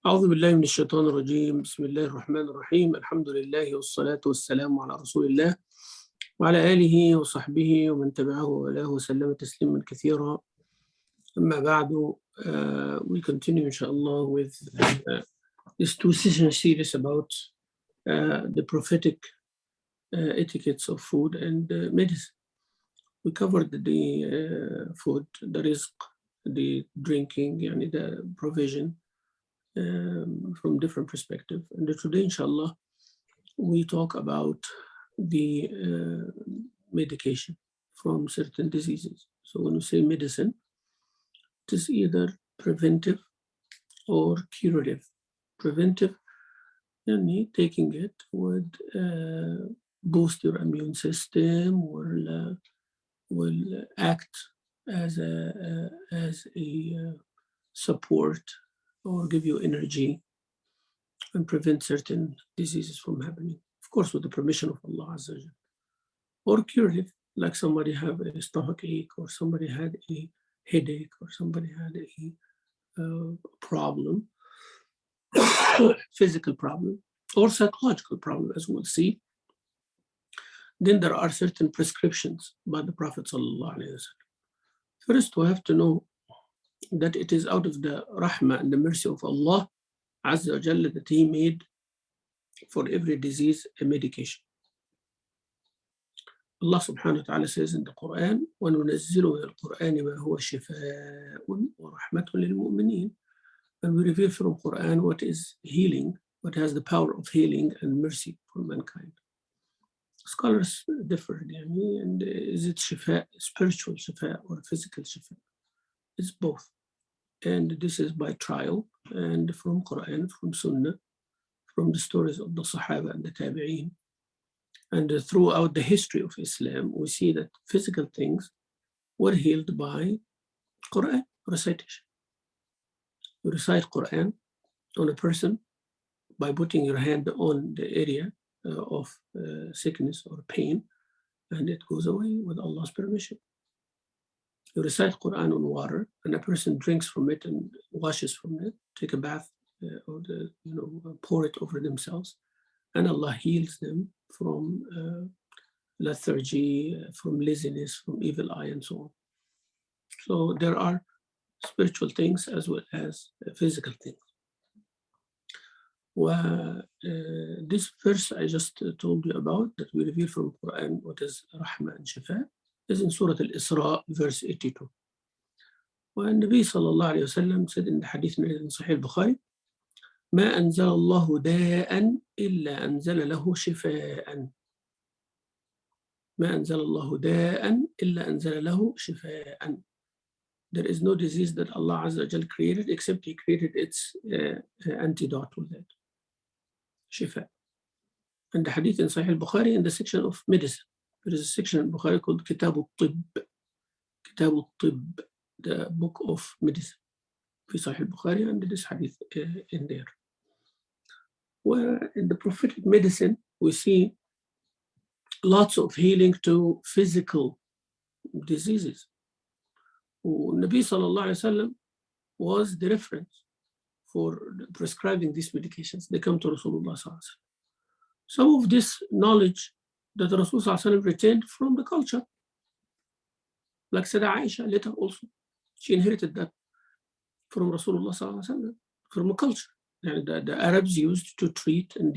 أعوذ بالله من الشيطان الرجيم. بسم الله الرحمن الرحيم. الحمد لله والصلاة والسلام على رسول الله وعلى آله وصحبه ومن تبعه وله وسلم تسليما كثيرا. أما بعد, we continue inshallah with this two-session series about the prophetic etiquettes of food and medicine. We covered the food, the rizq, the drinking, the provision, from different perspectives. And today, inshallah, we talk about the medication from certain diseases. So when we say medicine, it is either preventive or curative. Preventive, taking it would boost your immune system, will act as a support or give you energy and prevent certain diseases from happening, of course, with the permission of Allah Azza wa Jal. Or curative, like somebody have a stomach ache, or somebody had a headache, or somebody had a problem, physical problem, or psychological problem, as we'll see. Then there are certain prescriptions by the Prophet Sallallahu Alaihi Wasallam. First, we have to know that it is out of the rahmah and the mercy of Allah Azza wa Jalla that He made for every disease a medication. Allah subhanahu wa ta'ala says in the Quran, وَنُنَزِّلُ مِنَ الْقُرْآنِ مَا هُوَ شِفَاءٌ وَرَحْمَةٌ لِلْمُؤْمِنِينَ. And we reveal from Quran what is healing, what has the power of healing and mercy for mankind. Scholars differ, and is it shifa, spiritual shifa or physical shifa? It's both. And this is by trial and from Quran, from Sunnah, from the stories of the Sahaba and the Tabi'een. And throughout the history of Islam, we see that physical things were healed by Quran recitation. You recite Quran on a person by putting your hand on the area of sickness or pain, and it goes away with Allah's permission. You recite Quran on water, and a person drinks from it and washes from it, take a bath, or pour it over themselves, and Allah heals them from lethargy, from laziness, from evil eye, and so on. So there are spiritual things as well as physical things. This verse I just told you about, that we reveal from Quran what is Rahmah and Shifa, is in Surah Al-Isra, verse 82. And Nabi sallallahu alayhi wa sallam said in the hadith in Sahih al-Bukhari, ما أنزل الله داء إلا أنزل له شفاء. ما أنزل الله داء إلا أنزل له شفاء. There is no disease that Allah Azza wa Jal created except He created its antidote with it. Shifa. And the hadith in Sahih al-Bukhari in the section of medicine. There is a section in Bukhari called Kitab al-Tib. Kitab al-Tib, the book of medicine. في Sahih al-Bukhari, and this hadith in there. Where in the prophetic medicine, we see lots of healing to physical diseases. Nabi sallallahu alayhi wa sallam was the reference for prescribing these medications. They come to Rasulullah sallallahu alayhi wa sallam. Some of this knowledge that Rasul sallallahu alayhi wa sallam retained from the culture, like Sayyidah Aisha later also, she inherited that from Rasulullah sallallahu alayhi wa sallam, from a culture. The Arabs used to treat and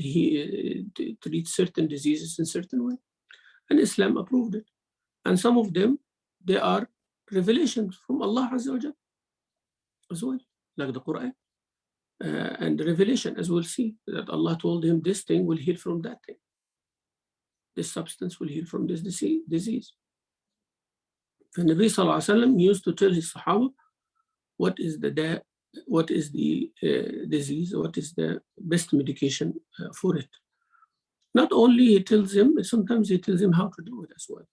treat certain diseases in a certain way. And Islam approved it. And some of them, they are revelations from Allah Azza wa Jal as well, like the Quran. And the revelation, as we'll see, that Allah told him this thing will heal from that thing. This substance will heal from this disease. And Nabi sallallahu alayhi wa sallam used to tell his Sahaba what is the disease, what is the best medication for it. Not only he tells him, sometimes he tells him how to do it as well.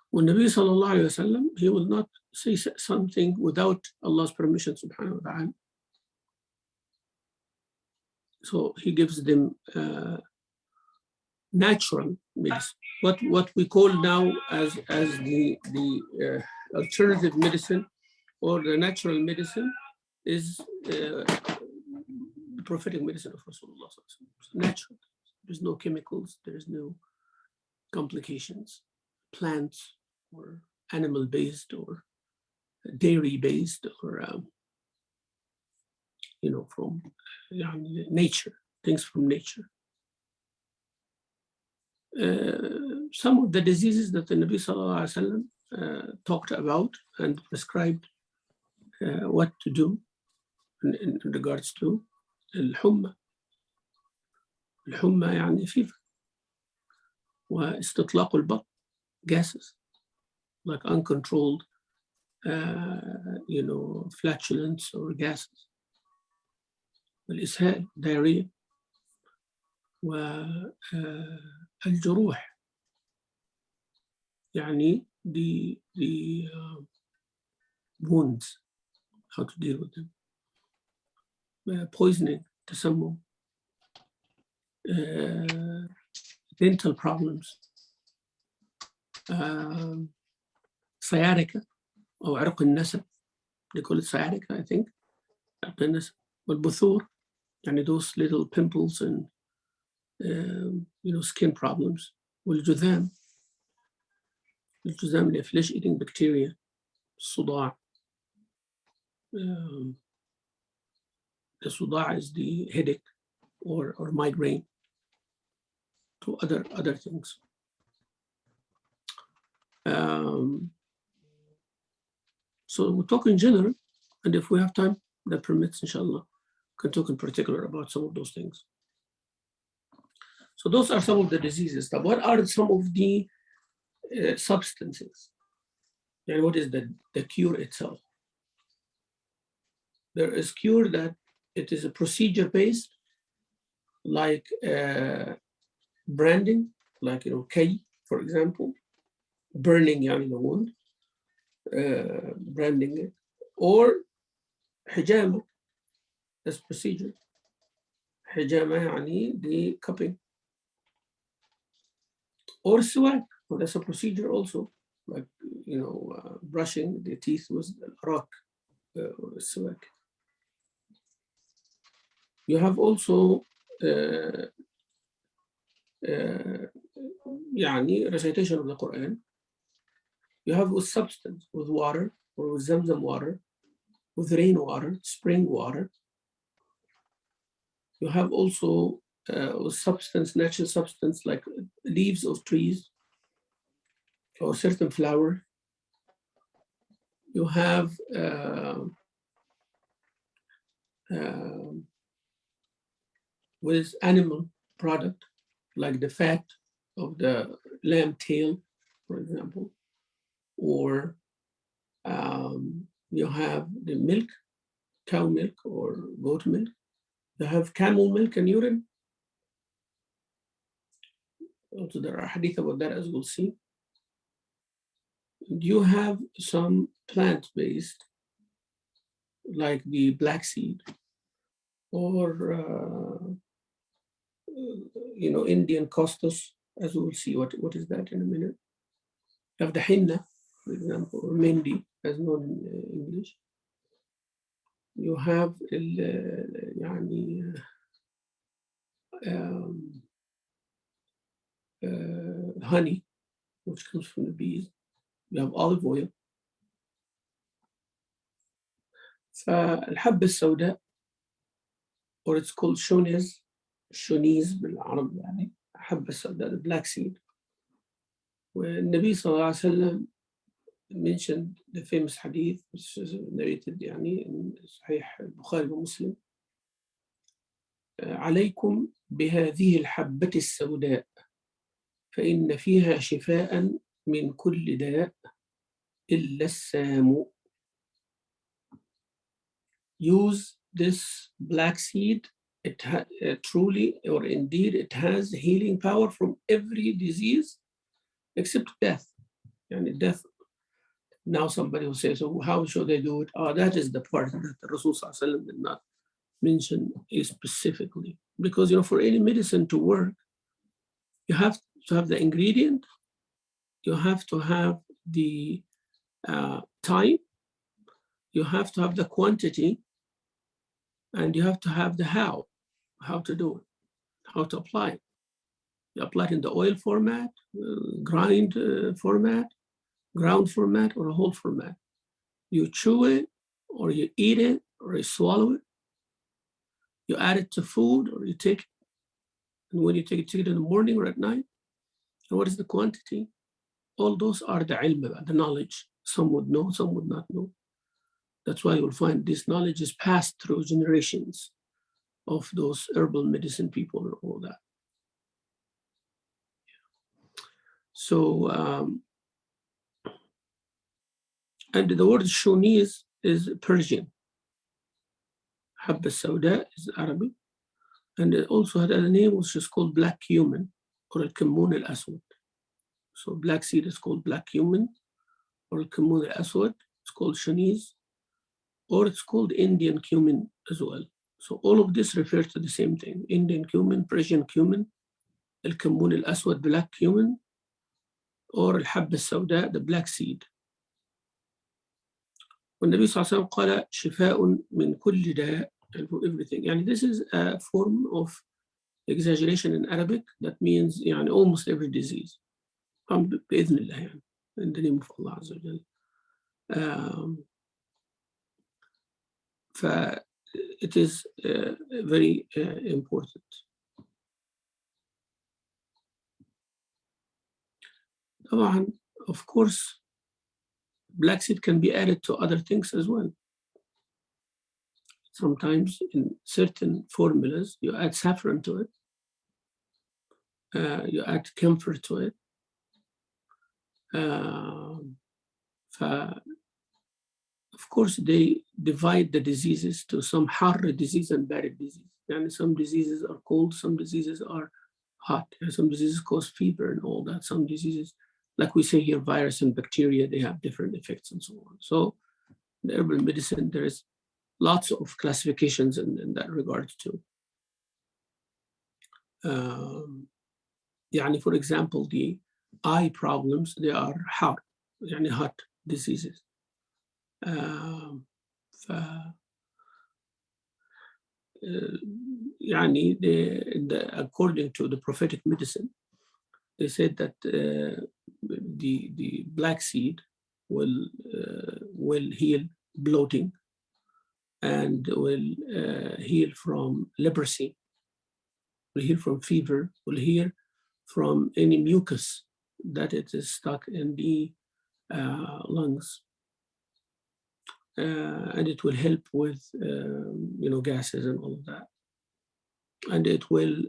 When Nabi sallallahu alayhi wa sallam, he will not say something without Allah's permission subhanahu wa ta'ala. So he gives them natural medicine. What we call now as the alternative medicine or the natural medicine is the prophetic medicine of Rasulullah. It's natural. There's no chemicals. There's no complications, plants or animal-based or dairy-based or from nature, things from nature. Some of the diseases that the Nabi Sallallahu Alaihi Wasallam talked about and prescribed what to do in regards to الحمى. الحمى يعني fever واستطلاق البطن, gases like uncontrolled flatulence or gases. والإسهال, diarrhea. والجروح يعني the wounds, how to deal with them. Poisoning, تسمم. Dental problems. sciatica أو عرق النسا. They call it sciatica, I think. عرق النسا. والبثور يعني those little pimples and skin problems. والجذام. الجذام اللي flesh eating bacteria. الصداع. The صداع is the headache or migraine. To other things. So we'll talk in general, and if we have time that permits, inshallah, we can talk in particular about some of those things. So those are some of the diseases. Now, what are some of the substances? And what is the cure itself? There is cure that it is a procedure-based, like branding, like K, for example, burning the wound, branding it, or hijama, that's procedure. Hijama the cupping, or siwak, well, that's a procedure also, like brushing the teeth with rock or siwak. You have also recitation of the Quran. You have with substance, with water, or with Zamzam water, with rainwater, spring water. You have also with substance, natural substance, like leaves of trees or certain flower. You have with animal product, like the fat of the lamb tail, for example, or you have the milk, cow milk or goat milk. You have camel milk and urine. Also, there are hadith about that, as we'll see. And you have some plant-based, like the black seed, or Indian costus, as we'll see. What is that in a minute? You have the henna, for example, or mendi, as known in English. You have honey, which comes from the bees. You have olive oil. فالحبة السوداء, or it's called shoniz بالعربي حبة السوداء, the black seed. والنبي صلى الله عليه وسلم mentioned the famous hadith, which is narrated in صحيح البخاري ومسلم. عليكم بهذه الحبة السوداء فإن فيها شفاء من كل داء إلا السام. Use this black seed. It truly, or indeed, it has healing power from every disease except death. Death. Now somebody will say, so how should they do it? That is the part that the Rasul Sallallahu Alaihi Wasallam did not mention specifically. Because for any medicine to work, you have to have the ingredient, you have to have the time, you have to have the quantity, And you have to have the how to do it, how to apply it. You apply it in the oil format, grind format, ground format, or a whole format. You chew it, or you eat it, or you swallow it. You add it to food, or you take it. And when you take it in the morning or at night, and what is the quantity? All those are the ilm, the knowledge. Some would know, some would not know. That's why you'll find this knowledge is passed through generations of those herbal medicine people and all that. So, and the word shuniz is Persian. Habba Sauda is Arabic. And it also had a name which is called black cumin or al-Kammun al-Aswad. So black seed is called black cumin or al-Kammun al-Aswad. It's called shuniz, or it's called Indian cumin as well. So all of this refers to the same thing: Indian cumin, Persian cumin, al-Kammun al-Aswad, black cumin, or al-Habba Sauda, the black seed. والنبي صلى الله عليه وسلم قال شفاء من كل داء, and for everything. يعني this is a form of exaggeration in Arabic that means يعني almost every disease. بإذن الله يعني, in the name of Allah عز وجل. It is very important. طبعا, of course, black seed can be added to other things as well. Sometimes in certain formulas, you add saffron to it, you add camphor to it. Of course, they divide the diseases to some harra disease and barid disease. And some diseases are cold, some diseases are hot, and some diseases cause fever and all that. Some diseases, like we say here, virus and bacteria, they have different effects and so on. So in herbal medicine, there is lots of classifications in that regard too. يعني for example, the eye problems, they are hot, يعني hot diseases. يعني according to the prophetic medicine, they said that the black seed will heal bloating and will heal from leprosy, will heal from fever, will heal from any mucus that it is stuck in the lungs. And it will help with gases and all of that, and it will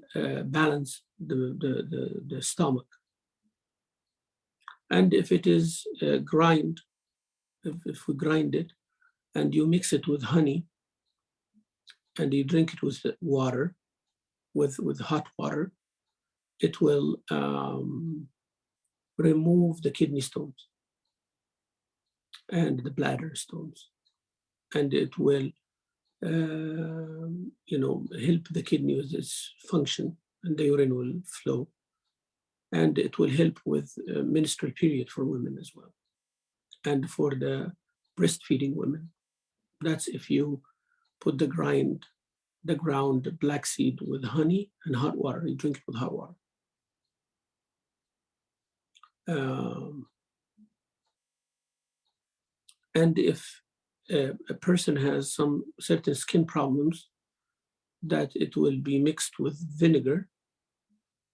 balance the stomach. And if it is grind, if we grind it and you mix it with honey and you drink it with water, with hot water, it will remove the kidney stones and the bladder stones, and it will help the kidney with its function, and the urine will flow, and it will help with menstrual period for women as well, and for the breastfeeding women. That's if you put the ground black seed with honey and hot water. You drink it with hot water. And if a person has some certain skin problems, that it will be mixed with vinegar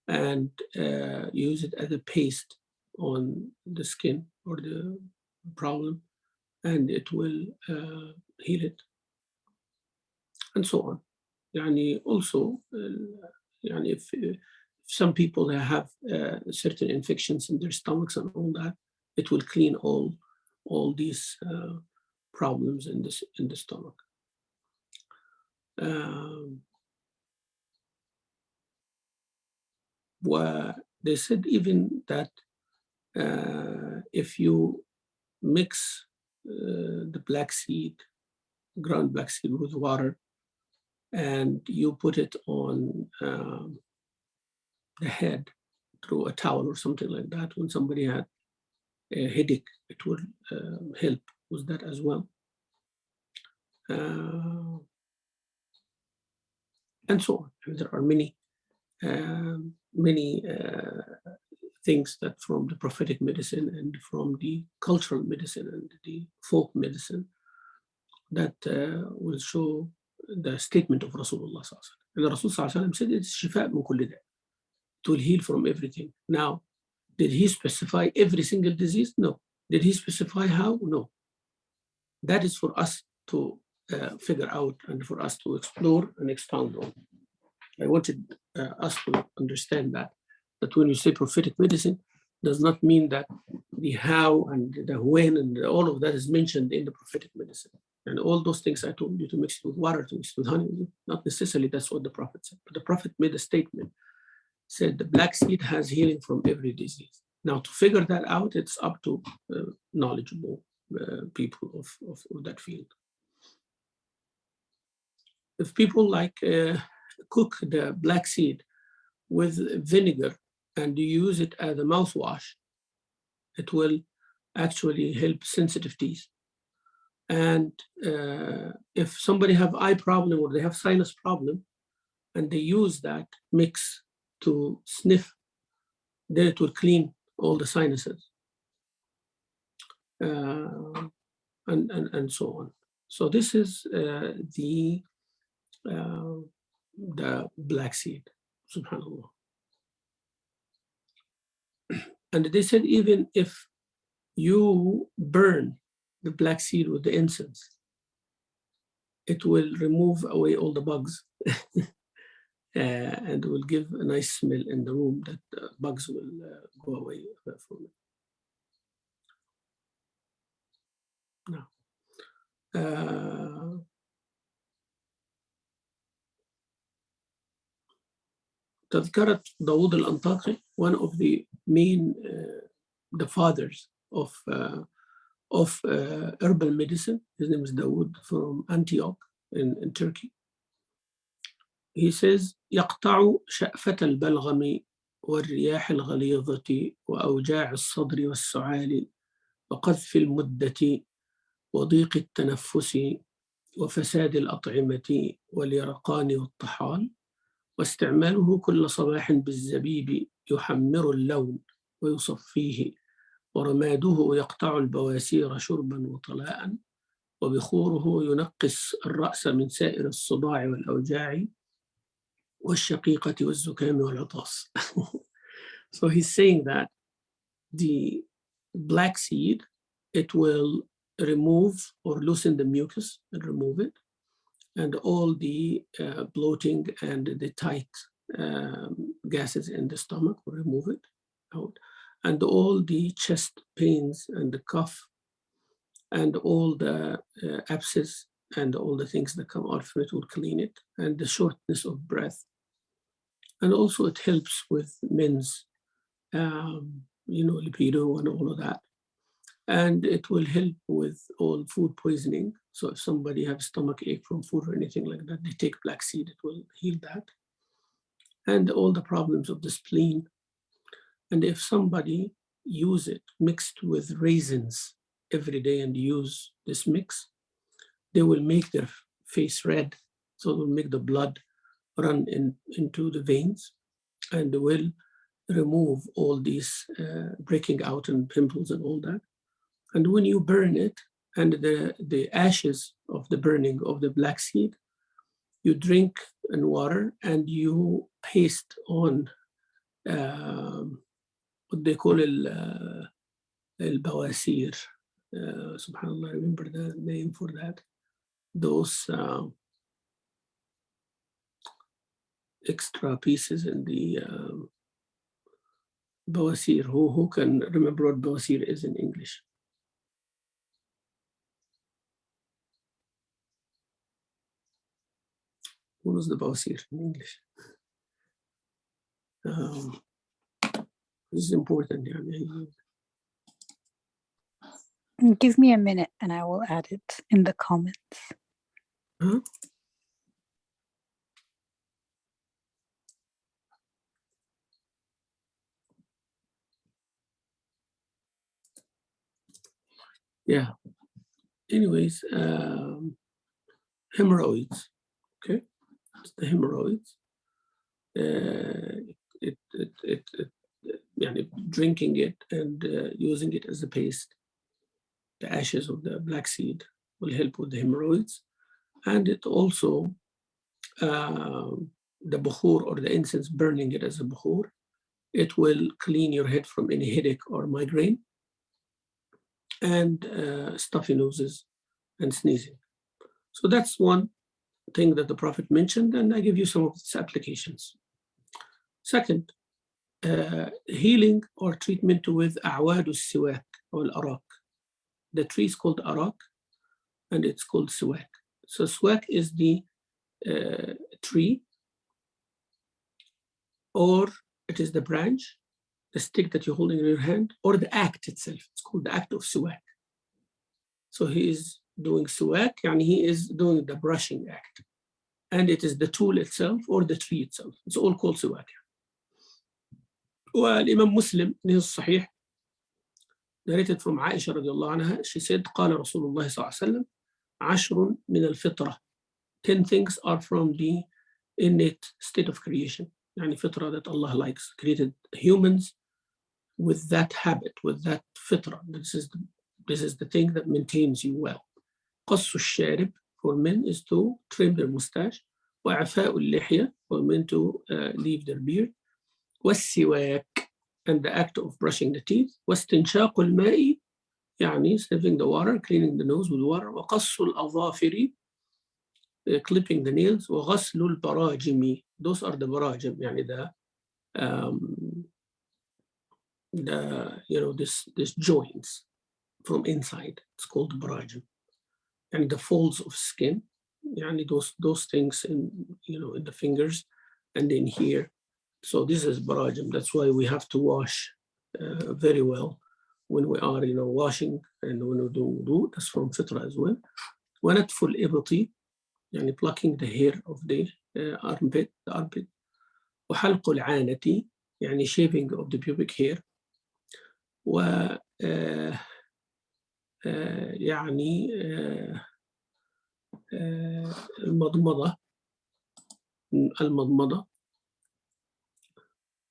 and use it as a paste on the skin or the problem, and it will heal it, and so on. يعني also, يعني if some people have certain infections in their stomachs and all that, it will clean all these problems in the stomach. They said even that if you mix the black seed, ground black seed with water, and you put it on the head through a towel or something like that, when somebody had a headache, it will help with that as well. and so on. And there are many things that from the prophetic medicine and from the cultural medicine and the folk medicine that will show the statement of Rasulullah sallallahu alaihi wasallam. And the Rasul sallallahu alaihi wasallam said it's shifa min kulli da'. It will heal from everything. Now, did he specify every single disease? No. Did he specify how? No. That is for us to figure out and for us to explore and expound on. I wanted us to understand that when you say prophetic medicine, does not mean that the how and the when and all of that is mentioned in the prophetic medicine. And all those things I told you to mix it with water, to mix it with honey, not necessarily that's what the Prophet said. But the Prophet made a statement, said the black seed has healing from every disease. Now to figure that out, it's up to knowledgeable people of that field. If people like cook the black seed with vinegar and you use it as a mouthwash, it will actually help sensitive teeth. And if somebody have eye problem or they have sinus problem and they use that mix to sniff, then it will clean all the sinuses and so on. So this is the black seed, subhanAllah. And they said even if you burn the black seed with the incense, it will remove away all the bugs and will give a nice smell in the room that bugs will go away from it. Now, تذكرة داود الأنطاكي, one of the main, the fathers of herbal medicine. His name is Dawood from Antioch in Turkey. He says, يقطع شأفة البلغم والرياح الغليظة وأوجاع الصدر والسعال وقذف المدة وضيق التنفس وفساد الأطعمة واليرقان والطحال واستعماله كل صباح بالزبيب يحمر اللون ويصفيه ورماده يقطع البواسير شربا وطلاء وبخوره ينقص الرأس من سائر الصداع والأوجاع والشقيقة والزكام والعطاس. So he's saying that the black seed, it will remove or loosen the mucus and remove it, and all the bloating and the tight gases in the stomach will remove it out, and all the chest pains and the cough and all the abscess and all the things that come out from it will clean it, and the shortness of breath. And also it helps with men's, libido and all of that. And it will help with all food poisoning. So if somebody has stomach ache from food or anything like that, they take black seed, it will heal that. And all the problems of the spleen. And if somebody use it mixed with raisins every day and use this mix, they will make their face red. So it will make the blood run into the veins and will remove all these breaking out and pimples and all that. And when you burn it, and the ashes of the burning of the black seed, you drink in water and you paste on what they call al-bawasir. Subhanallah, I remember the name for that. Those extra pieces in the bawasir. Who can remember what bawasir is in English? What was the bawasir in English? This is important. Give me a minute and I will add it in the comments. Huh? Yeah. Anyways, hemorrhoids. Okay. the hemorrhoids. Drinking it and using it as a paste. The ashes of the black seed will help with the hemorrhoids. And it also, the bukhur or the incense, burning it as a bukhur, it will clean your head from any headache or migraine and stuffy noses and sneezing. So that's one thing that the Prophet mentioned, and I give you some of its applications. Second, healing or treatment with أعواد السواك or الأراك. The tree is called arak, and it's called siwak. So siwak is the tree, or it is the branch, the stick that you're holding in your hand, or the act itself. It's called the act of siwak. So he is doing siwak, and he is doing the brushing act. And it is the tool itself or the tree itself. It's all called siwak. والإمام مسلم in his Sahih, narrated from Aisha radiallahu anha, she said, قال رسول الله صلى الله عليه وسلم 10 من الفطرة. 10 things are from the innate state of creation. يعني فطرة that Allah likes, created humans with that habit, with that fitra. This is the thing that maintains you well. قص الشارب for men is to trim their mustache. وعفاء اللحية for men to leave their beard. والسواك, and the act of brushing the teeth. واستنشاق الماء, يعني sniffing the water, cleaning the nose with water. وقص الأظافر, clipping the nails. وغسل البراجم, those are the barajim, يعني this joints from inside. It's called barajim. And the folds of skin, يعني those things in the fingers and in here. So this is barajim. That's why we have to wash very well when we are washing, and when we do wudu. That's from fitra as well. ونتف الإبط, يعني plucking the hair of the armpit. وحلق العانة, يعني shaving of the pubic hair. و يعني المضمضة.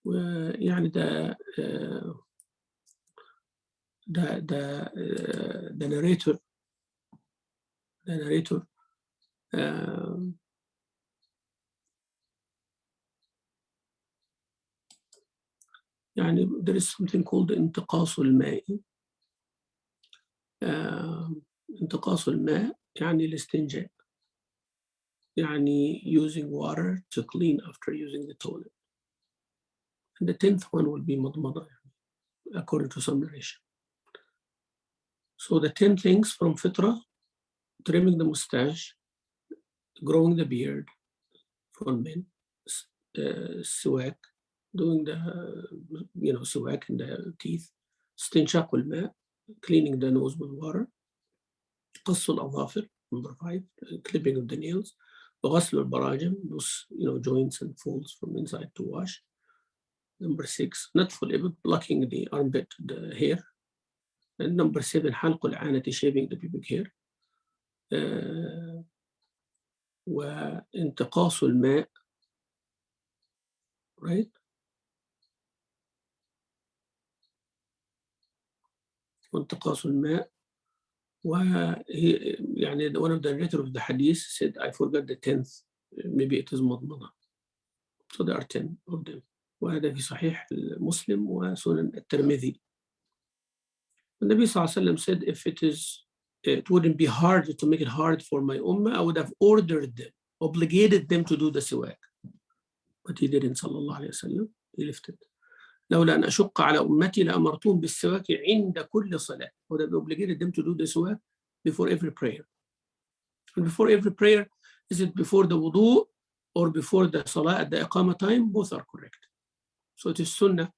ويعني the narrator يعني there is something called انتقاص الماء. انتقاص الماء يعني الاستنجاء, يعني using water to clean after using the toilet. And the 10th one will be مضمضة, according to some narration. So the 10 things from fitra: trimming the mustache, growing the beard for men, siwak, doing the siwak in the teeth, استنشاق الماء, cleaning the nose with water, قص الأظافر, number 5, clipping of the nails, وغسل البراجم, those joints and folds from inside to wash. Number 6, نتف الإبط, plucking the armpit, the hair. And number 7, حلق العانة, shaving the pubic hair. وانتقاص الماء, right? وانتقاص الماء. يعني one of the narrator of the hadith said, I forgot the 10th, maybe it is مضمضة. So there are 10 of them. وهذا في صحيح مسلم وسنن الترمذي. The Nabi sallallahu alaihi wasallam said, if it wouldn't be hard to make it hard for my ummah, I would have ordered them, obligated them to do the siwak. But he didn't, sallallahu alaihi wasallam. He left it. لولا أن أشق على أمتي لأمرتهم بالسواك عند كل صلاة. Would have obligated them to do the siwak before every prayer. And before every prayer, is it before the wudu or before the salah at the iqamah time? Both are correct. So it is sunnah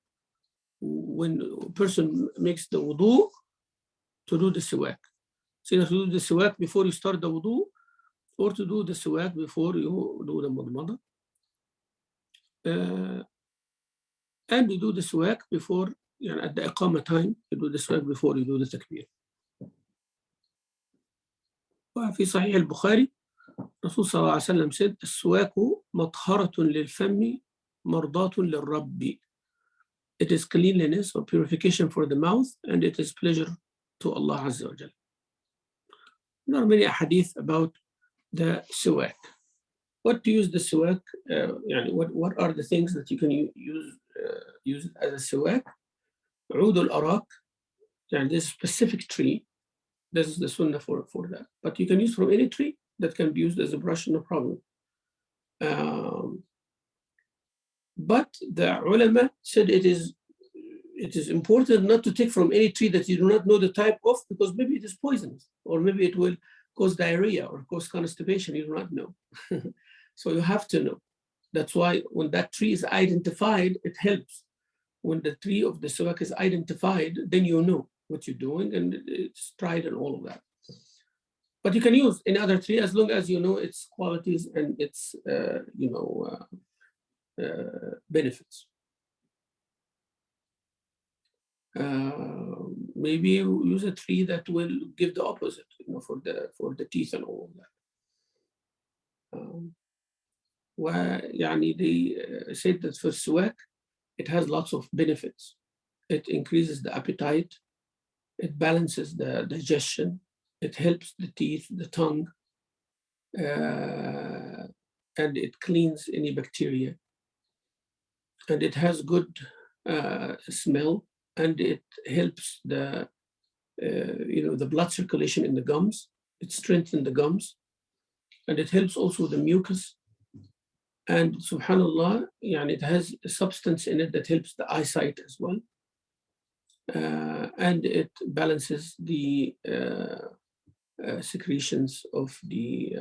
when a person makes the wudu to do the siwak. So you have to do the siwak before you start the wudu, or to do the siwak before you do the madmada. And you do the siwak before, at the iqamah time, you do the siwak before you do the takbir. وفي صحيح البخاري, Rasul sallallahu alayhi wa sallam said, السواك مطهرة للفم مرضاة للرب. It is cleanliness or purification for the mouth, and it is pleasure to Allah Azza wa Jal. There are many hadith about the siwak. What to use the siwak? What are the things that you can use as a siwak? عود الأراك. This specific tree. This is the sunnah for that. But you can use from any tree that can be used as a brush, no problem. But the ulama said it is important not to take from any tree that you do not know the type of, because maybe it is poisonous, or maybe it will cause diarrhea or cause constipation. You do not know. So you have to know. That's why when that tree is identified, it helps. When the tree of the siwak is identified, then you know what you're doing, and it's tried and all of that. But you can use any other tree as long as you know its qualities and its benefits. Maybe you use a tree that will give the opposite, for the teeth and all of that. They said that for siwak, it has lots of benefits. It increases the appetite, it balances the digestion, it helps the teeth, the tongue, and it cleans any bacteria. And it has good smell, and it helps the blood circulation in the gums. It strengthens the gums, and it helps also the mucus. And subhanallah, it has a substance in it that helps the eyesight as well. And it balances the secretions of the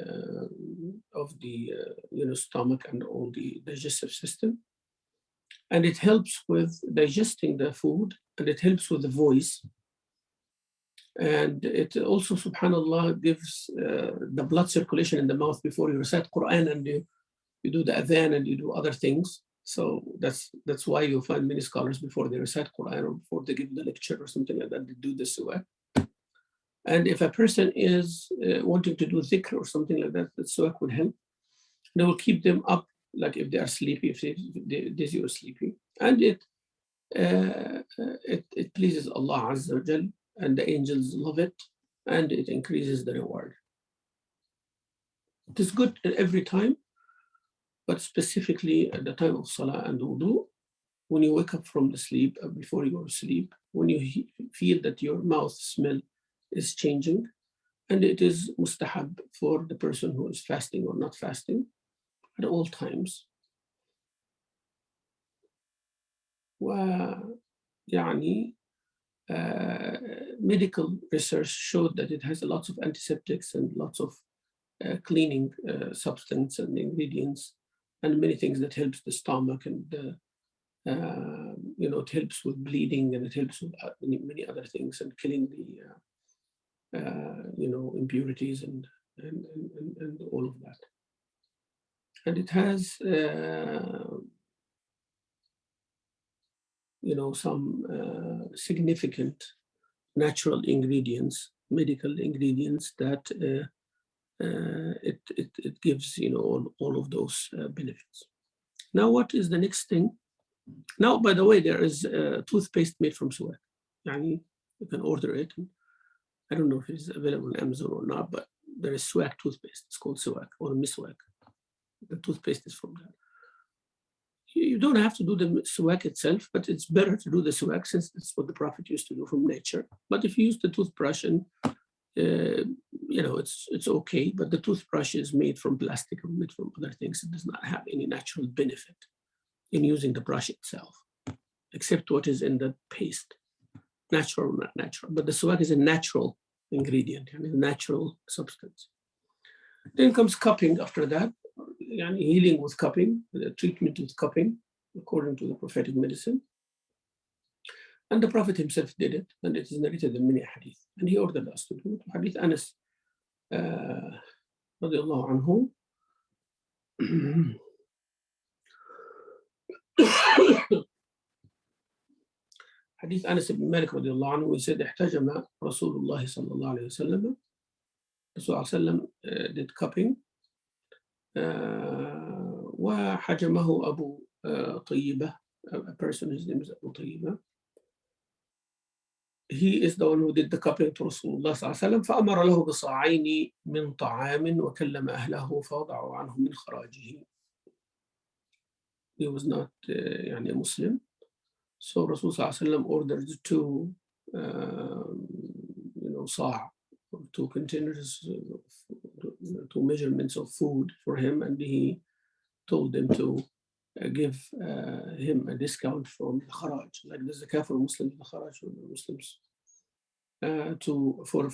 stomach and all the digestive system. And it helps with digesting the food, and it helps with the voice. And it also, subhanallah, gives the blood circulation in the mouth before you recite Quran, and you do the adhan and you do other things. So that's why you find many scholars, before they recite Quran or before they give the lecture or something like that, they do the siwak. And if a person is wanting to do dhikr or something like that, the siwak will help. They will keep them up, like if they are sleepy, if they're dizzy or sleepy. And it pleases Allah Azza wa Jal, and the angels love it, and it increases the reward. It is good at every time, but specifically at the time of salah and wudu, when you wake up from the sleep, before you go to sleep, when you feel that your mouth smell is changing, and it is mustahab for the person who is fasting or not fasting at all times. Medical research showed that it has lots of antiseptics and lots of cleaning substance and ingredients, and many things that helps the stomach, and it helps with bleeding, and it helps with many other things, and killing the impurities and all of that. And it has some significant natural ingredients, medical ingredients that it gives all of those benefits. Now, what is the next thing? Now, by the way, there is toothpaste made from siwak. You can order it. I don't know if it's available on Amazon or not, but there is siwak toothpaste. It's called siwak or miswak. The toothpaste is from that. You don't have to do the siwak itself, but it's better to do the siwak, since it's what the Prophet used to do from nature. But if you use the toothbrush, and it's okay, but the toothbrush is made from plastic or made from other things. It does not have any natural benefit in using the brush itself, except what is in the paste, natural or not natural. But the siwak is a natural ingredient, a natural substance. Then comes cupping after that, healing with cupping, the treatment with cupping, according to the prophetic medicine. And the Prophet himself did it, and it is narrated in many hadith. And he ordered us to do it. Hadith Anas, radiallahu anhu. Hadith Anas ibn Malik radiallahu anhu, he said, احتجم رسول الله صلى الله عليه وسلم. Rasul sallam did cupping وحجمه أبو طيبة, a person whose name is Abu Tayyiba. He is the one who did the cupping to Rasulullah صلى الله عليه وسلم. فأمر له بصاعين من طعام وكلم أهله فوضعوا عنه من خراجه. He was not يعني Muslim. So Rasul صلى الله عليه وسلم ordered two صاع, two containers, two measurements of food for him, and he told them to give him a discount from the kharaj, like the zakah for Muslims, the kharaj for the Muslims,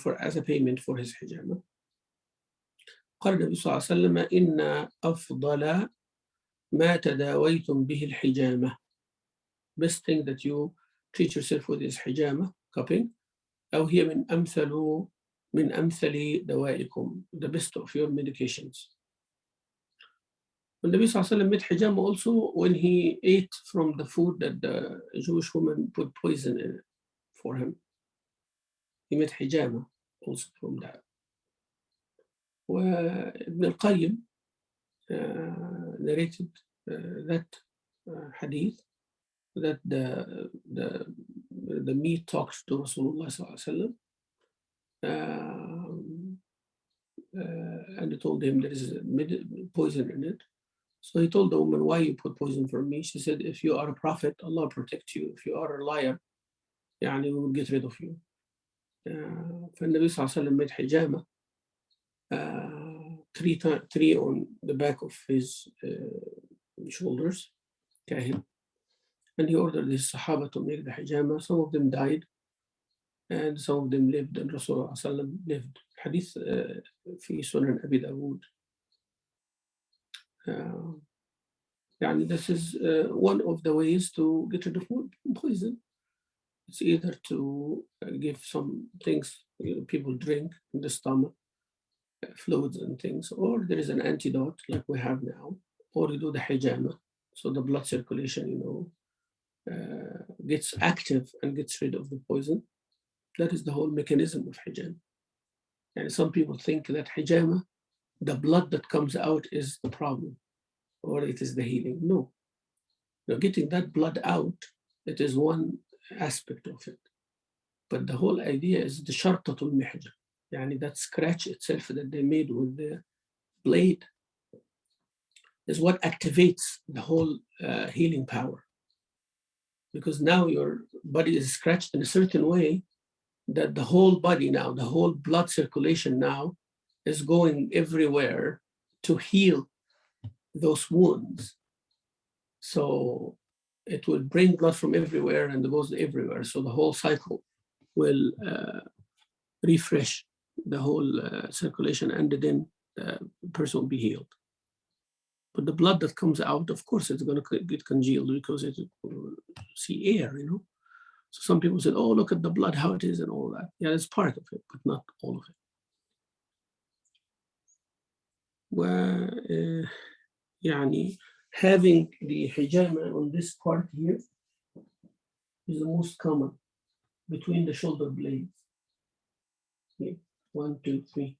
for as a payment for his hijama. قال النبي صلى الله عليه وسلم إن أفضل ما تداويتم به الحجامة. Best thing that you treat yourself with is hijama, cupping. أو هي من أمثل دوائكم, the best of your medications. When the Nabi Sallallahu Alaihi Wasallam made hijama also when he ate from the food that the Jewish woman put poison in it for him. He made hijama also from that. وابن القيم narrated that hadith that the meat talks to Rasulullah Sallallahu Alaihi Wasallam and he told him there is poison in it. So he told the woman, why you put poison for me? She said, if you are a prophet, Allah protect you. If you are a liar, we will get rid of you. فالنبي صلى الله عليه وسلم made hijama, three on the back of his shoulders, kahil. And he ordered his Sahaba to make the hijama. Some of them died, and some of them lived, and Rasulullah صلى الله عليه وسلم lived. Hadith في Sunan Abi Dawud. This is one of the ways to get rid of poison. It's either to give some things people drink in the stomach, fluids and things, or there is an antidote like we have now, or you do the hijama, so the blood circulation, gets active and gets rid of the poison. That is the whole mechanism of hijama. And some people think that hijama, the blood that comes out is the problem, or it is the healing. No. Getting that blood out, it is one aspect of it. But the whole idea is the shartatul mihja, that scratch itself that they made with the blade is what activates the whole healing power. Because now your body is scratched in a certain way that the whole body now, the whole blood circulation now is going everywhere to heal those wounds. So it will bring blood from everywhere and it goes everywhere. So the whole cycle will refresh the whole circulation, and then the person will be healed. But the blood that comes out, of course, it's going to get congealed because it will see air, So some people said, oh, look at the blood, how it is and all that. Yeah, it's part of it, but not all of it. Having the hijama on this part here is the most common between the shoulder blades. Okay. 1, 2, 3.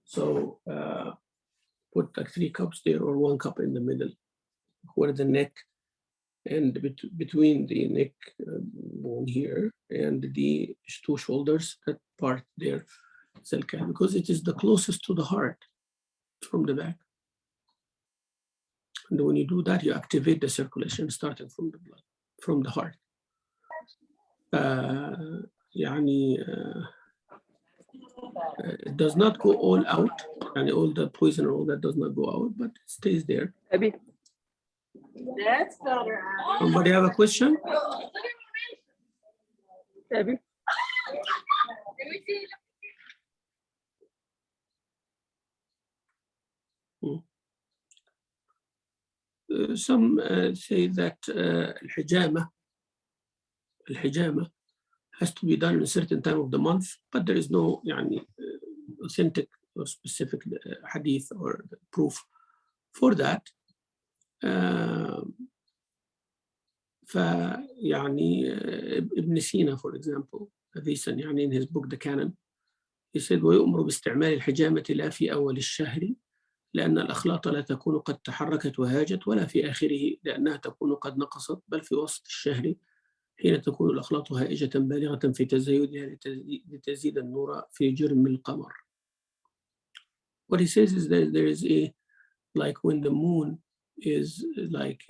So put like 3 cups there or 1 cup in the middle, where the neck and between the neck bone here and the 2 shoulders, that part there, because it is the closest to the heart from the back. And when you do that, you activate the circulation starting from the blood, from the heart. It does not go all out, and all the poison and all that does not go out, but it stays there. That's better. Somebody have a question? Abby? Some say that الحجامة has to be done in a certain time of the month, but there is no authentic or specific hadith or proof for that. Ibn Sina, for example, in his book The Canon, he said ويؤمر باستعمال الحجامة لا في أول الشهر لأن الأخلاط لا تكون قد تحركت وهاجت ولا في آخره لأنها تكون قد نقصت بل في وسط الشهر حين تكون الأخلاط هائجة بالغة في تزايدها لتزيد النور في جرم القمر. What he says is that there is a, like when the moon is like,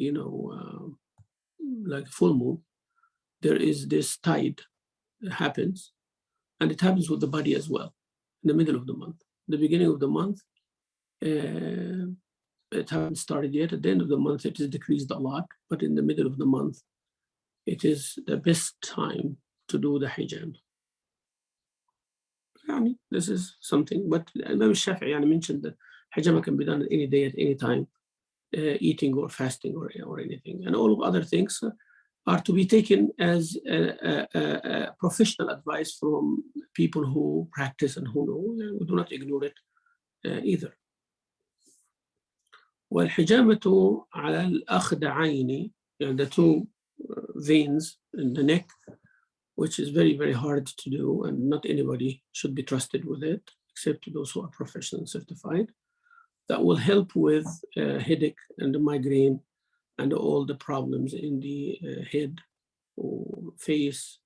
like full moon, there is this tide that happens, and it happens with the body as well, in the middle of the month. The beginning of the month, it hasn't started yet. At the end of the month, it is decreased a lot, but in the middle of the month, it is the best time to do the hijab. This is something, but Imam Shafi'i mentioned that hijab can be done at any day, at any time, eating or fasting or anything. And all of other things are to be taken as a professional advice from people who practice and who know. We do not ignore it either. والحجامة على الأخدعين, the two veins in the neck, which is very, very hard to do, and not anybody should be trusted with it, except those who are professional and certified. That will help with headache and the migraine and all the problems in the head, or face,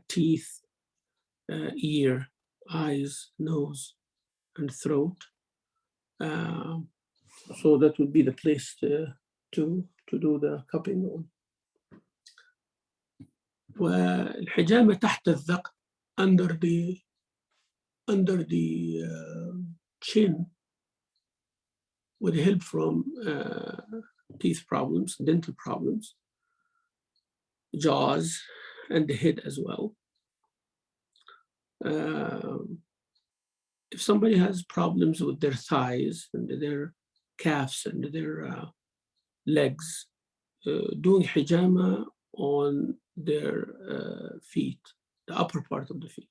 teeth, ear, eyes, nose, and throat. So that would be the place to do the cupping on. والحجامة تحت الذقن, under the chin, with help from teeth problems, dental problems, jaws, and the head as well. If somebody has problems with their thighs and their calves and their legs, doing hijama on their feet, the upper part of the feet.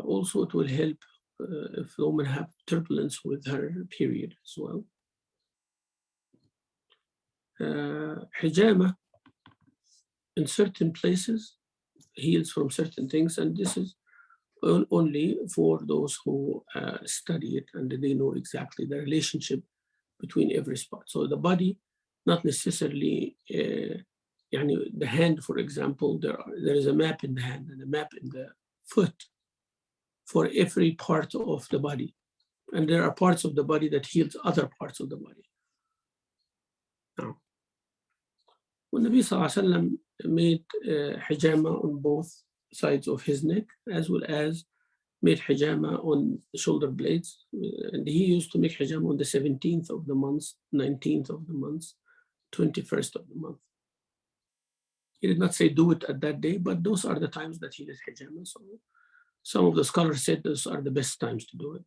Also, it will help if the woman have turbulence with her period as well. Hijama in certain places heals from certain things, and this is only for those who study it and they know exactly the relationship between every spot. So the body, not necessarily, the hand, for example, there is a map in the hand and a map in the foot for every part of the body. And there are parts of the body that heals other parts of the body. Now, when Nabi Sallallahu Alaihi Wasallam made hijama on both sides of his neck, as well as made hijama on the shoulder blades, and he used to make hijama on the 17th of the month, 19th of the month, 21st of the month. He did not say do it at that day, but those are the times that he did hijama. So some of the scholars said those are the best times to do it.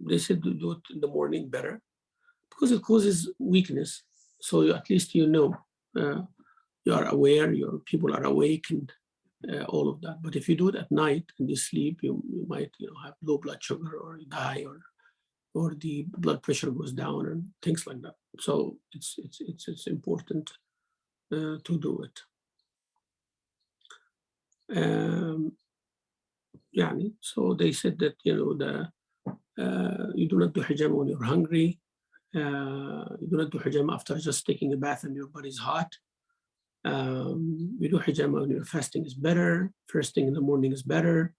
They said to do it in the morning better because it causes weakness. So at least you are aware, your people are awake, and all of that. But if you do it at night and you sleep, you might have low blood sugar or die, or the blood pressure goes down and things like that. So it's important to do it. So they said that you do not do hijama when you're hungry. You do not do hijama after just taking a bath and your body's hot. You do hijama when your fasting is better. First thing in the morning is better.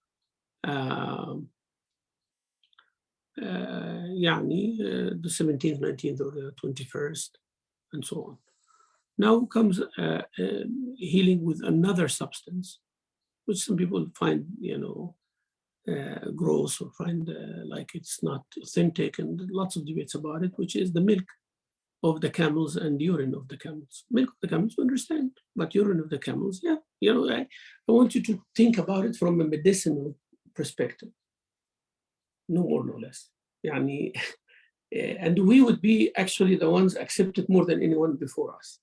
The 17th, 19th, or the 21st, and so on. Now comes healing with another substance, which some people find, gross, or find like it's not authentic, and lots of debates about it, which is the milk of the camels and urine of the camels. Milk of the camels, we understand, but urine of the camels, I want you to think about it from a medicinal perspective, no more, no less. And we would be actually the ones accepted more than anyone before us.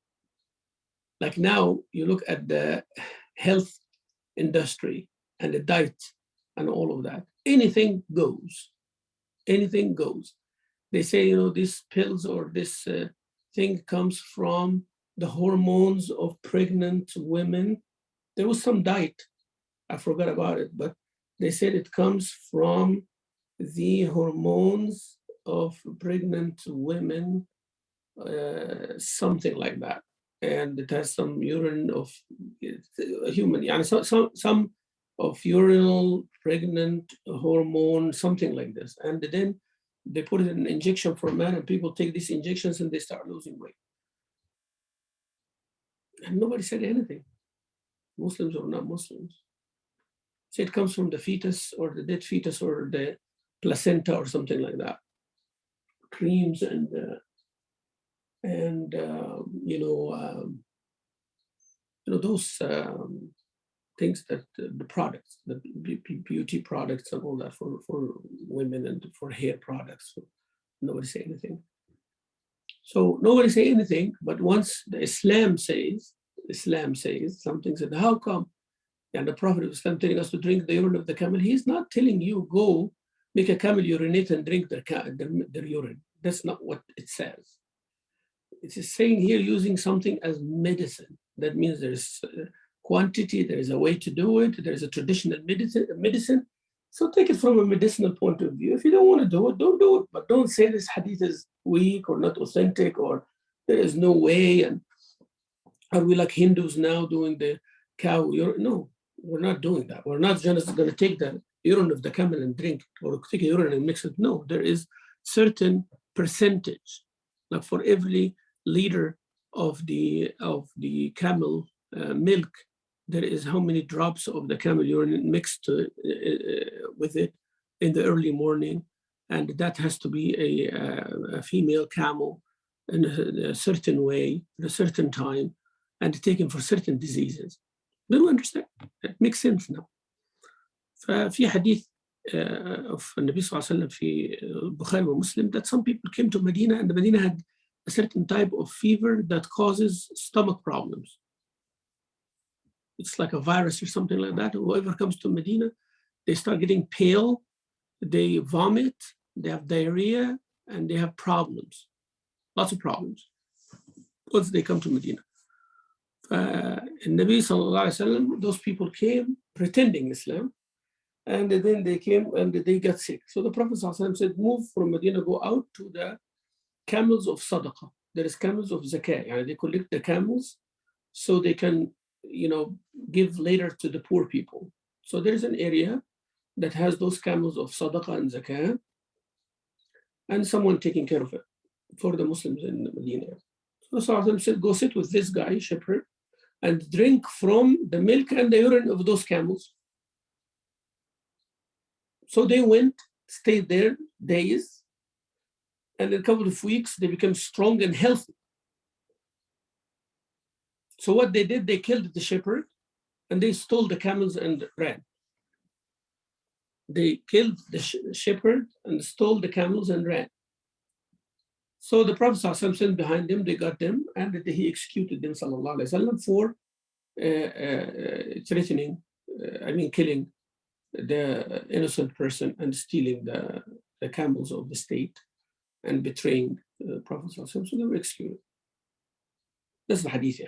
Like now, you look at the health industry and the diet and all of that. Anything goes. Anything goes. They say, these pills or this thing comes from the hormones of pregnant women There was some diet, I forgot about it, but they said it comes from the hormones of pregnant women, something like that. And it has some urine of human, yeah, some of urinal pregnant hormone, something like this. And then they put it in an injection for men, and people take these injections and they start losing weight. And nobody said anything, Muslims or not Muslims. So it comes from the fetus or the dead fetus or the placenta or something like that. Creams and those things that the products, the beauty products and all that for women and for hair products. So nobody say anything. So nobody say anything, but once the Islam says something, said, how come? And the Prophet of Islam telling us to drink the urine of the camel. He's not telling you go make a camel urinate and drink their urine. That's not what it says. It is saying here using something as medicine. That means there's quantity, there is a way to do it, there is a traditional medicine. So take it from a medicinal point of view. If you don't want to do it, don't do it. But don't say this hadith is weak or not authentic or there is no way. And are we like Hindus now doing the cow urine? No, we're not doing that. We're not just going to take the urine of the camel and drink it, or take a urine and mix it. No, there is certain percentage, like for every liter of the camel milk, there is how many drops of the camel urine mixed with it in the early morning, and that has to be a female camel in a certain way, at a certain time, and taken for certain diseases. Do you understand? It makes sense now. ففي حديث of النبي صلى الله عليه وسلم في البخاري ومسلم that some people came to Medina and the Medina had a certain type of fever that causes stomach problems. It's like a virus or something like that. Whoever comes to Medina, they start getting pale, they vomit, they have diarrhea, and they have problems, lots of problems once they come to Medina. In Nabi sallallahu alaihi wasallam, those people came pretending Islam, and then they came and they got sick. So the Prophet sallallahu alaihi wasallam said, move from Medina, go out to the camels of Sadaqah. There is camels of Zakah, and they collect the camels so they can, give later to the poor people. So there is an area that has those camels of Sadaqah and Zakah, and someone taking care of it for the Muslims in Medina. So Sallallahu said, go sit with this guy, shepherd, and drink from the milk and the urine of those camels. So they went, stayed there days, and in a couple of weeks, they became strong and healthy. So what they did, they killed the shepherd, and they stole the camels and ran. They killed the shepherd and stole the camels and ran. So the Prophet ﷺ sent behind them, they got them, and he executed them, sallallahu alaihi wasallam, for killing the innocent person and stealing the camels of the state and betraying the Prophet ﷺ. So they were executed. That's the hadith.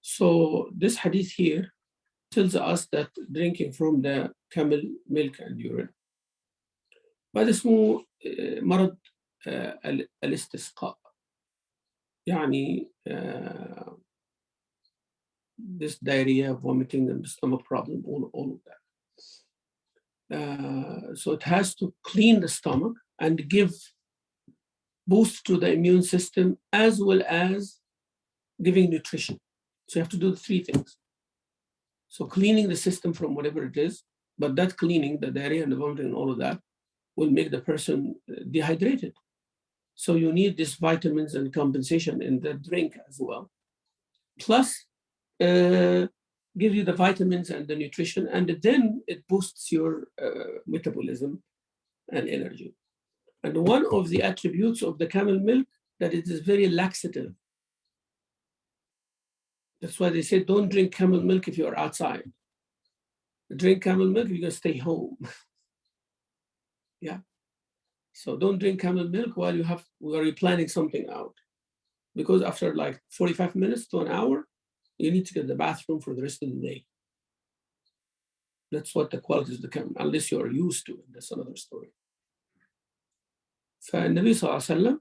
So this hadith here tells us that drinking from the camel milk and urine. بعد اسمه مرض الاستسقاء. يعني this diarrhea, vomiting, and stomach problem, all of that. So it has to clean the stomach and give boost to the immune system as well as giving nutrition. So you have to do the three things. So cleaning the system from whatever it is, but that cleaning, the diarrhea and the vomiting and all of that, will make the person dehydrated. So you need these vitamins and compensation in the drink as well. Plus, give you the vitamins and the nutrition, and then it boosts your metabolism and energy. And one of the attributes of the camel milk, that it is very laxative. That's why they say don't drink camel milk if you're outside. Drink camel milk if you're going to stay home. Yeah. So don't drink camel milk while you're planning something out. Because after like 45 minutes to an hour, you need to get the bathroom for the rest of the day. That's what the qualities of the camel, unless you are used to it. That's another story. فالنبي صلى الله عليه وسلم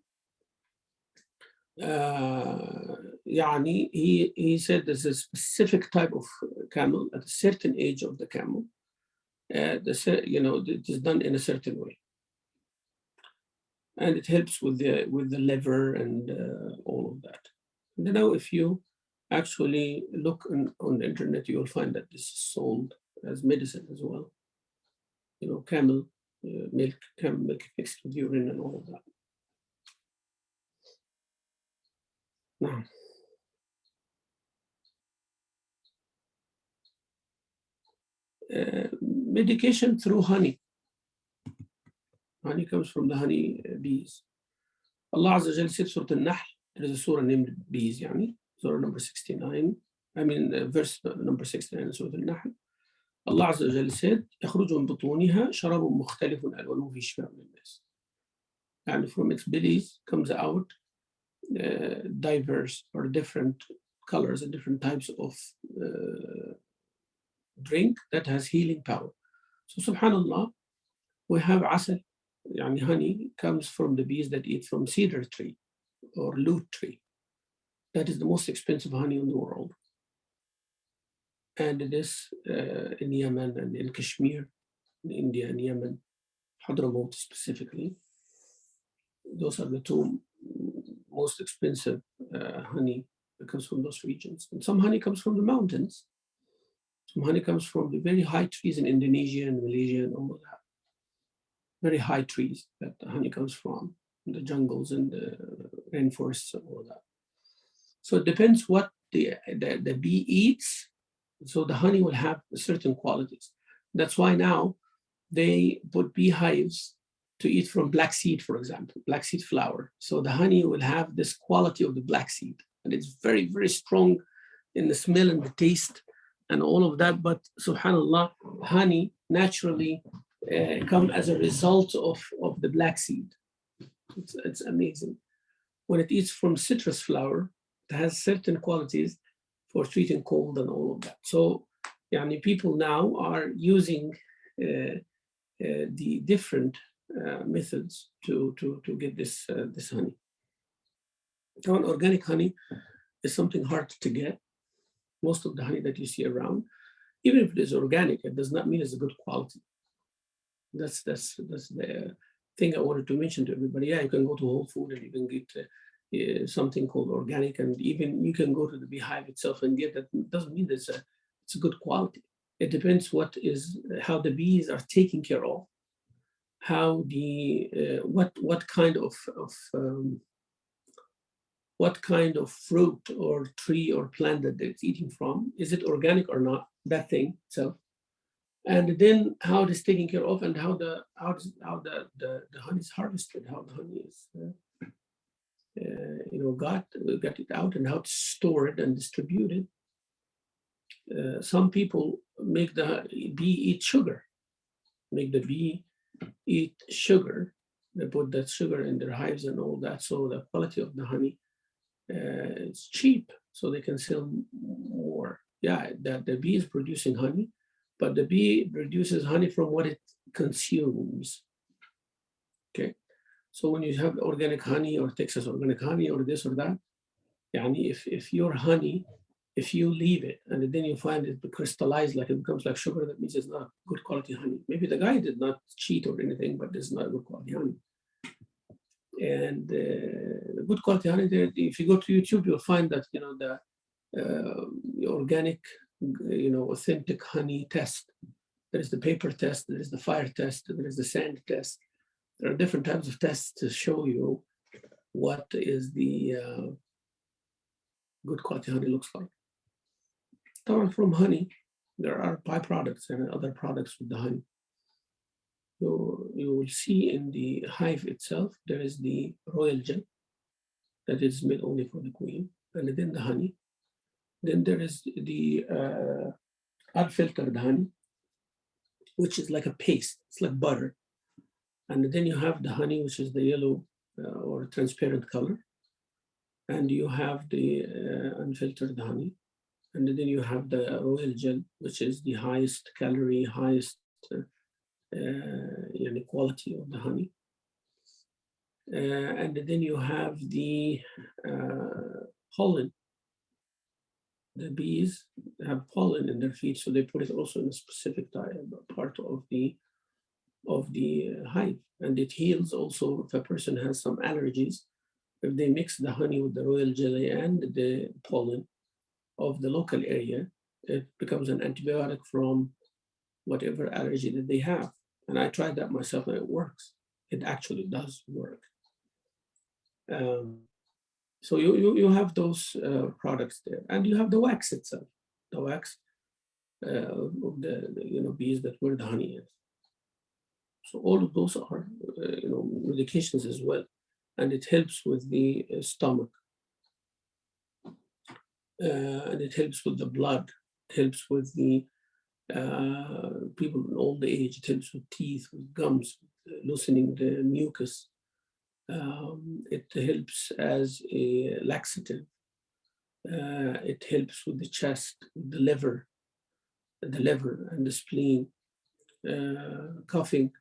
يعني he said there's a specific type of camel at a certain age of the camel. It is done in a certain way, and it helps with the liver and all of that. And now, if you actually look on the internet, you will find that this is sold as medicine as well. Camel milk mixed with urine and all of that. Now, medication through honey. Honey comes from the honey bees. Allah Azza wa Jal said, Surah Al-Nahl, there is a surah named bees, surah number 69, verse number 69 in Surah Al-Nahl. Allah Azza wa Jal said, يخرج من بطونها شراب مختلف ألوانه فيه شفاء للناس. And from its bellies comes out diverse or different colors and different types of drink that has healing power. So subhanallah, we have asal, honey comes from the bees that eat from cedar tree or lute tree. That is the most expensive honey in the world. And it is in Yemen and in Kashmir, in India and Yemen, Hadramaut specifically. Those are the two most expensive honey that comes from those regions. And some honey comes from the mountains. Some honey comes from the very high trees in Indonesia and Malaysia and all of that. Very high trees that the honey comes from, the jungles and the rainforests and all of that. So it depends what the bee eats. So the honey will have certain qualities. That's why now they put beehives to eat from black seed, for example, black seed flour. So the honey will have this quality of the black seed. And it's very, very strong in the smell and the taste and all of that. But subhanAllah, honey naturally come as a result of the black seed. It's amazing. When it eats from citrus flower, it has certain qualities for treating cold and all of that. So people now are using the different methods to get this honey. Now, organic honey is something hard to get. Most of the honey that you see around, even if it is organic, it does not mean it's a good quality. That's the thing I wanted to mention to everybody. Yeah, you can go to Whole Food and you can get something called organic, and even you can go to the beehive itself and get that. It doesn't mean it's a good quality. It depends how the bees are taken care of, how what kind of fruit or tree or plant that it's eating from. Is it organic or not? That thing itself. And then how it is taken care of, and how the honey is harvested, how the honey is got it out, and how to store it and distribute it. Some people make the bee eat sugar. Make the bee eat sugar. They put that sugar in their hives and all that, so the quality of the honey it's cheap, so they can sell more. Yeah, the bee is producing honey, but the bee produces honey from what it consumes. Okay, so when you have organic honey or Texas organic honey or this or that, if your honey, if you leave it and then you find it crystallized, like it becomes like sugar, that means it's not good quality honey. Maybe the guy did not cheat or anything, but it's not good quality honey. And the good quality honey, if you go to YouTube, you'll find that the organic, authentic honey test. There is the paper test, there is the fire test, there is the sand test. There are different types of tests to show you what is the good quality honey looks like. From honey, there are byproducts and other products with the honey. So you will see in the hive itself, there is the royal gel that is made only for the queen, and then the honey. Then there is the unfiltered honey, which is like a paste. It's like butter. And then you have the honey, which is the yellow or transparent color. And you have the unfiltered honey. And then you have the royal gel, which is the highest calorie, highest quality of the honey. And then you have the pollen. The bees have pollen in their feet, so they put it also in a specific part of the hive, and it heals also if a person has some allergies. If they mix the honey with the royal jelly and the pollen of the local area, it becomes an antibiotic from whatever allergy that they have. And I tried that myself and it works. It actually does work. So you have those products there, and you have the wax itself, the wax of the bees that where the honey is. So all of those are medications as well, and it helps with the stomach, and it helps with the blood. It helps with the people in old age. It helps with teeth, with gums, loosening the mucus. It helps as a laxative. It helps with the chest, with the liver and the spleen, coughing.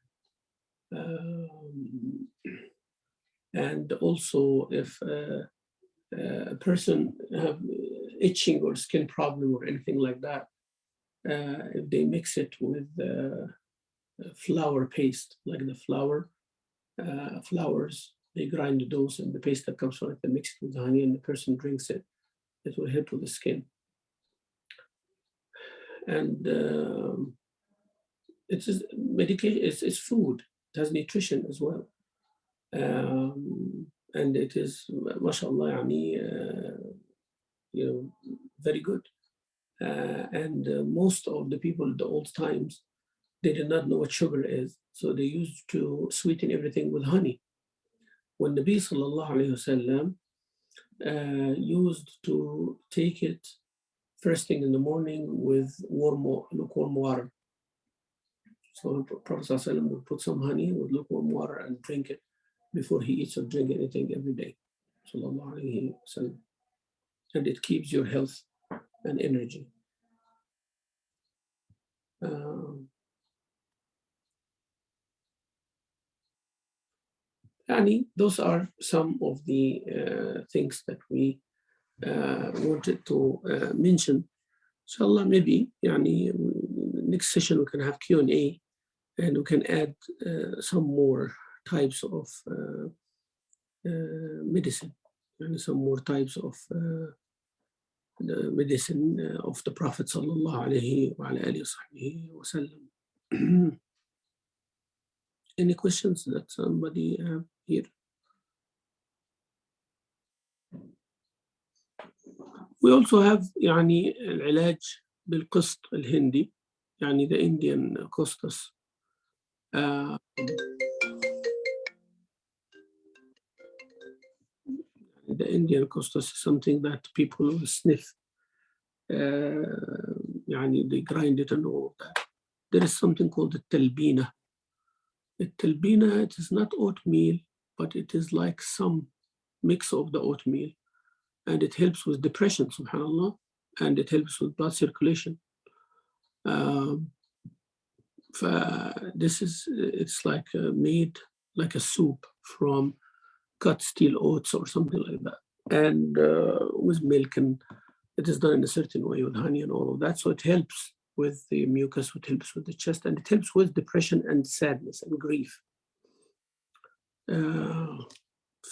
And also if a person have itching or skin problem or anything like that, if they mix it with flour paste, like the flowers, they grind those and the paste that comes from it, they mix it with honey and the person drinks it, it will help with the skin. And it is medication, it's food, it has nutrition as well. And it is, mashallah, very good. And most of the people in the old times, they did not know what sugar is. So they used to sweeten everything with honey. When the Nabi sallallahu alayhi wasallam used to take it first thing in the morning with lukewarm water. So Prophet sallallahu alayhi wasallam would put some honey with lukewarm water and drink it before he eats or drink anything every day. Sallallahu alayhi wasallam. And it keeps your health and energy. Those are some of the things that we wanted to mention. Inshallah, maybe next session we can have Q&A and we can add some more types of medicine and some more types of the medicine of the Prophet sallallahu alayhi wa alihi wa sallam. Any questions that somebody here? We also have العلاج بالقسط الهندي, the Indian costus. The Indian costus is something that people will sniff. They grind it and all that. There is something called the talbina. The talbina, it is not oatmeal, but it is like some mix of the oatmeal. And it helps with depression, subhanAllah, and it helps with blood circulation. It's like made like a soup from cut steel oats or something like that. And with milk, and it is done in a certain way with honey and all of that. So it helps with the mucus, it helps with the chest, and it helps with depression and sadness and grief.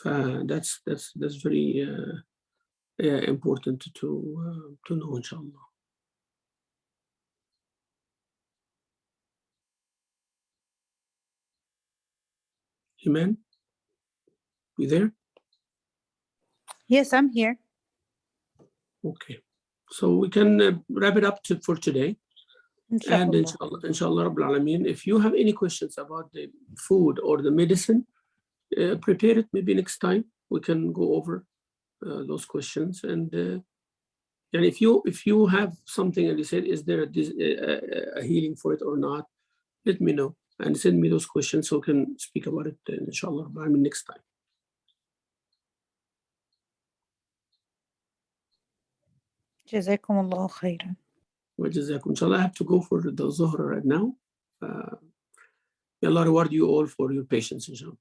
That's very important to know, inshallah. Iman, you there? Yes, I'm here. Okay, so we can wrap it up for today. Inshallah. And inshallah Rabbil Alameen, if you have any questions about the food or the medicine, prepare it. Maybe next time we can go over those questions. And if you have something and you said, is there a healing for it or not, let me know and send me those questions so we can speak about it, inshallah, next time. جزاكم الله خيرا. وجزاكم. Inshallah, I have to go for the Zuhr right now. May Allah reward you all for your patience, inshallah.